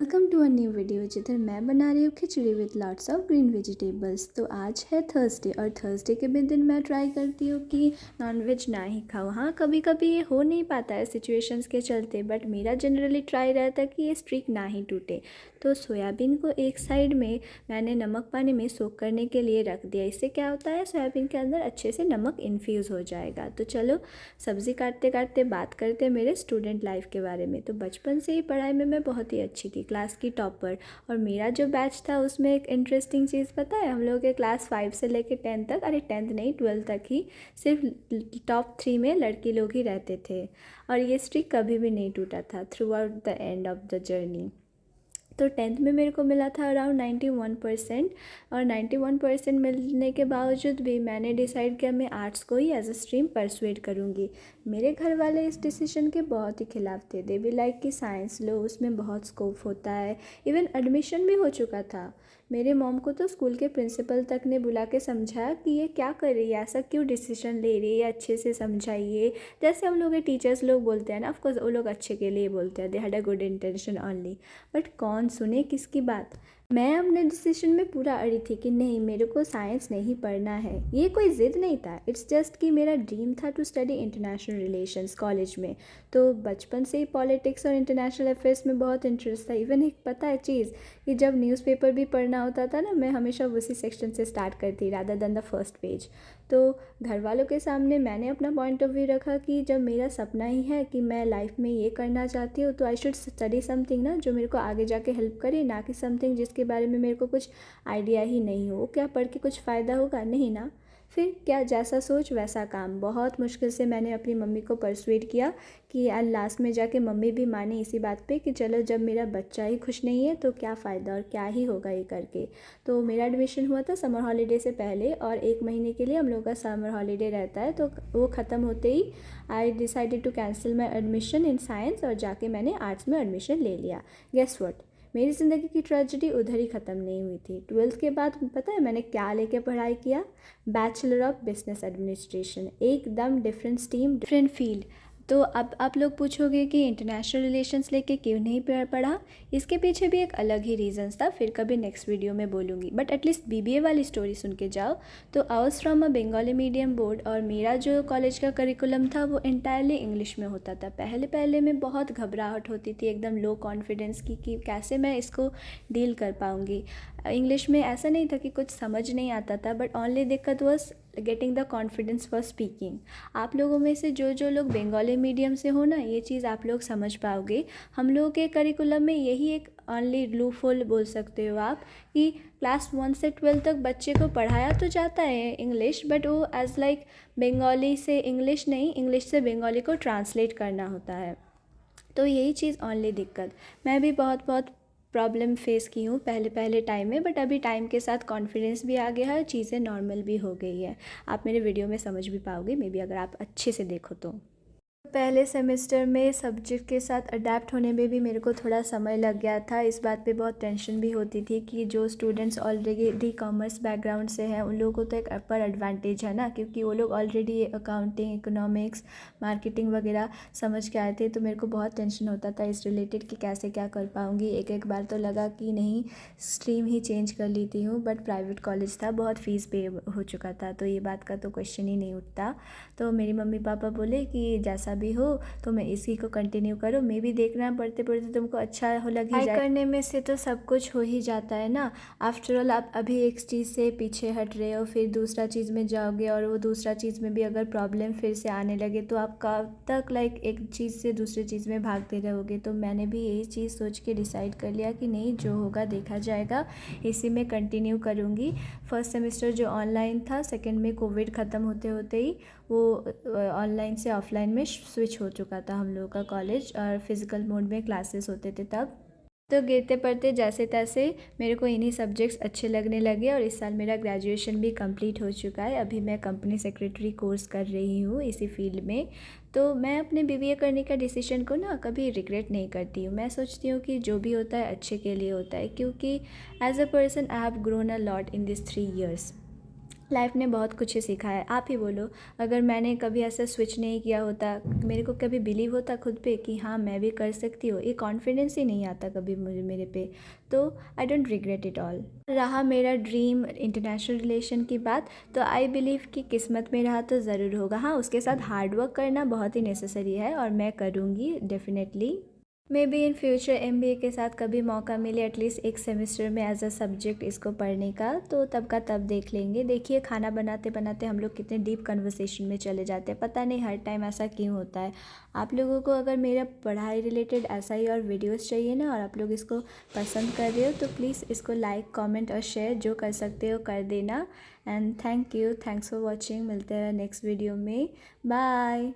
Welcome to a new video जिधर मैं बना रही हूँ khichdi with lots of green vegetables. तो आज है थर्सडे और थर्सडे के भी दिन मैं ट्राई करती हूँ कि नॉनवेज ना ही खाऊँ। हाँ, कभी कभी ये हो नहीं पाता है सिचुएशंस के चलते, बट मेरा जनरली ट्राई रहता है कि ये स्ट्रीक ना ही टूटे। तो सोयाबीन को एक साइड में मैंने नमक पानी में सोक करने के लिए रख दिया। इससे क्या होता है, सोयाबीन के अंदर अच्छे से नमक इन्फ्यूज़ हो जाएगा। तो चलो सब्ज़ी काटते काटते बात करते हैं मेरे स्टूडेंट लाइफ के बारे में। तो बचपन से ही पढ़ाई में मैं बहुत ही अच्छी थी, क्लास की टॉपर। और मेरा जो बैच था उसमें एक इंटरेस्टिंग चीज़ पता है, हम लोग के क्लास 5 से लेकर 10 तक, अरे 10th नहीं 12 तक ही सिर्फ टॉप 3 में लड़की लोग ही रहते थे। और ये स्ट्रीक कभी भी नहीं टूटा था through out the end of the journey. तो 10th में मेरे को मिला था अराउंड 91%। और 91% मिलने के बावजूद भी मैंने डिसाइड किया मैं आर्ट्स को ही एज अ स्ट्रीम परसुएड करूँगी। मेरे घर वाले इस डिसीजन के बहुत ही खिलाफ थे। दे भी लाइक कि साइंस लो, उसमें बहुत स्कोप होता है। इवन एडमिशन भी हो चुका था। मेरे मॉम को तो स्कूल के प्रिंसिपल तक ने बुला के समझाया कि ये क्या कर रही है, ऐसा क्यों डिसीजन ले रही है, अच्छे से समझाइए। जैसे हम लोग के टीचर्स लोग बोलते हैं ना, ऑफकोर्स वो लोग अच्छे के लिए बोलते हैं, they had a good intention only. But कौन सुने किसकी बात। मैं अपने डिसीजन में पूरा अड़ी थी कि नहीं, मेरे को साइंस नहीं पढ़ना है। ये कोई ज़िद नहीं था, इट्स जस्ट कि मेरा ड्रीम था to study international relations college में। तो बचपन से ही पॉलिटिक्स और इंटरनेशनल अफेयर्स में बहुत इंटरेस्ट था। इवन एक पता है चीज़ कि जब न्यूज़पेपर भी पढ़ना होता था ना, मैं हमेशा उसी सेक्शन से स्टार्ट करती rather than the first page. तो घर वालों के सामने मैंने अपना पॉइंट ऑफ व्यू रखा कि जब मेरा सपना ही है कि मैं लाइफ में ये करना चाहती हूँ, तो आई शुड स्टडी समथिंग ना जो मेरे को आगे जाके हेल्प करे, ना कि समथिंग जिसके बारे में मेरे को कुछ आइडिया ही नहीं हो। क्या पढ़ के कुछ फ़ायदा होगा, नहीं ना। फिर क्या, जैसा सोच वैसा काम। बहुत मुश्किल से मैंने अपनी मम्मी को परसुएड किया कि यार, लास्ट में जाके मम्मी भी मानी इसी बात पे कि चलो जब मेरा बच्चा ही खुश नहीं है तो क्या फ़ायदा और क्या ही होगा ये करके। तो मेरा एडमिशन हुआ था समर हॉलीडे से पहले, और 1 महीने के लिए हम लोग का समर हॉलीडे रहता है। तो वो ख़त्म होते ही I decided to cancel my admission in science और जाके मैंने आर्ट्स में एडमिशन ले लिया। गेस व्हाट, मेरी ज़िंदगी की ट्रेजेडी उधर ही ख़त्म नहीं हुई थी। 12th के बाद पता है मैंने क्या लेके पढ़ाई किया, बैचलर ऑफ बिजनेस एडमिनिस्ट्रेशन। एकदम डिफरेंट स्ट्रीम, डिफरेंट फील्ड। तो अब आप लोग पूछोगे कि इंटरनेशनल रिलेशंस लेके क्यों नहीं पढ़ा। इसके पीछे भी एक अलग ही रीज़न्स था, फिर कभी नेक्स्ट वीडियो में बोलूँगी। बट एटलीस्ट बीबीए वाली स्टोरी सुन के जाओ। तो I was from a Bengali medium board, और मेरा जो कॉलेज का करिकुलम था वो एंटायरली इंग्लिश में होता था। पहले पहले में बहुत घबराहट होती थी, एकदम लो कॉन्फिडेंस की कि कैसे मैं इसको डील कर पाऊँगी। इंग्लिश में ऐसा नहीं था कि कुछ समझ नहीं आता था, बट ओनली दिक्कत was getting the confidence for speaking. आप लोगों में से जो लोग बंगाली मीडियम से हो ना, ये चीज़ आप लोग समझ पाओगे। हम लोगों के करिकुलम में यही एक ऑनली लूपहोल बोल सकते हो आप, कि क्लास 1 से 12 तक बच्चे को पढ़ाया तो जाता है इंग्लिश, बट वो एज लाइक बंगाली से इंग्लिश नहीं, इंग्लिश से बंगाली को ट्रांसलेट करना होता है। तो यही चीज़ ऑनली दिक्कत। मैं भी बहुत बहुत प्रॉब्लम फेस की हूँ पहले पहले टाइम में, बट अभी टाइम के साथ कॉन्फिडेंस भी आ गया है, चीज़ें नॉर्मल भी हो गई है। आप मेरे वीडियो में समझ भी पाओगे मे बी, अगर आप अच्छे से देखो तो। पहले सेमेस्टर में सब्जेक्ट के साथ अडेप्ट होने में भी मेरे को थोड़ा समय लग गया था। इस बात पे बहुत टेंशन भी होती थी कि जो स्टूडेंट्स ऑलरेडी कॉमर्स बैकग्राउंड से हैं उन लोगों को तो एक अपर एडवांटेज है ना, क्योंकि वो लोग ऑलरेडी अकाउंटिंग, इकोनॉमिक्स, मार्केटिंग वगैरह समझ के आए थे। तो मेरे को बहुत टेंशन होता था इस रिलेटेड कि कैसे क्या कर पाऊँगी। एक बार तो लगा कि नहीं, स्ट्रीम ही चेंज कर लेती हूँ, बट प्राइवेट कॉलेज था, बहुत फ़ीस पे हो चुका था, तो ये बात का तो क्वेश्चन ही नहीं उठता। तो मेरी मम्मी पापा बोले कि जैसा भी हो तो मैं इसी को कंटिन्यू करो, मे भी देखना पढ़ते पढ़ते तुमको अच्छा हो लग ही जाए। करने में से तो सब कुछ हो ही जाता है ना। आफ्टर ऑल आप अभी एक चीज़ से पीछे हट रहे हो, फिर दूसरा चीज़ में जाओगे, और वो दूसरा चीज़ में भी अगर प्रॉब्लम फिर से आने लगे तो आप कब तक लाइक एक चीज़ से दूसरी चीज़ में भागते रहोगे। तो मैंने भी यही चीज़ सोच के डिसाइड कर लिया कि नहीं, जो होगा देखा जाएगा, इसी में कंटिन्यू करूँगी। फर्स्ट सेमेस्टर जो ऑनलाइन था, सेकेंड में कोविड ख़त्म होते होते ही वो ऑनलाइन से ऑफलाइन में स्विच हो चुका था हम लोगों का कॉलेज, और फिज़िकल मोड में क्लासेस होते थे तब। तो गिरते पड़ते जैसे तैसे मेरे को इन्हीं सब्जेक्ट्स अच्छे लगने लगे, और इस साल मेरा ग्रेजुएशन भी कंप्लीट हो चुका है। अभी मैं कंपनी सेक्रेटरी कोर्स कर रही हूँ इसी फील्ड में। तो मैं अपने बीबीए करने का डिसीजन को ना कभी रिग्रेट नहीं करती हूँ। मैं सोचती हूँ कि जो भी होता है अच्छे के लिए होता है, क्योंकि as a person I have grown a lot in this 3 years। Life ने बहुत कुछ ही सिखाया है। आप ही बोलो, अगर मैंने कभी ऐसा स्विच नहीं किया होता, मेरे को कभी बिलीव होता खुद पे कि हाँ मैं भी कर सकती हूँ, ये कॉन्फिडेंस ही नहीं आता कभी मुझे मेरे पे, तो I don't regret it all. रहा मेरा ड्रीम इंटरनेशनल रिलेशन की बात, तो आई बिलीव कि किस्मत में रहा तो ज़रूर होगा। हाँ, उसके साथ हार्ड वर्क करना बहुत ही नेसेसरी है और मैं करूँगी definitely. May be in future MBA के साथ कभी मौका मिले एटलीस्ट एक सेमेस्टर में एज अ सब्जेक्ट इसको पढ़ने का, तो तब का तब देख लेंगे। देखिए, खाना बनाते बनाते हम लोग कितने डीप कन्वर्सेशन में चले जाते हैं, पता नहीं हर टाइम ऐसा क्यों होता है। आप लोगों को अगर मेरा पढ़ाई रिलेटेड ऐसा ही और वीडियोस चाहिए ना, और आप लोग इसको पसंद कर रहे हो, तो प्लीज़ इसको लाइक कॉमेंट और शेयर जो कर सकते हो कर देना। And thank you, thanks for watching. मिलते हैं नेक्स्ट वीडियो में। बाय।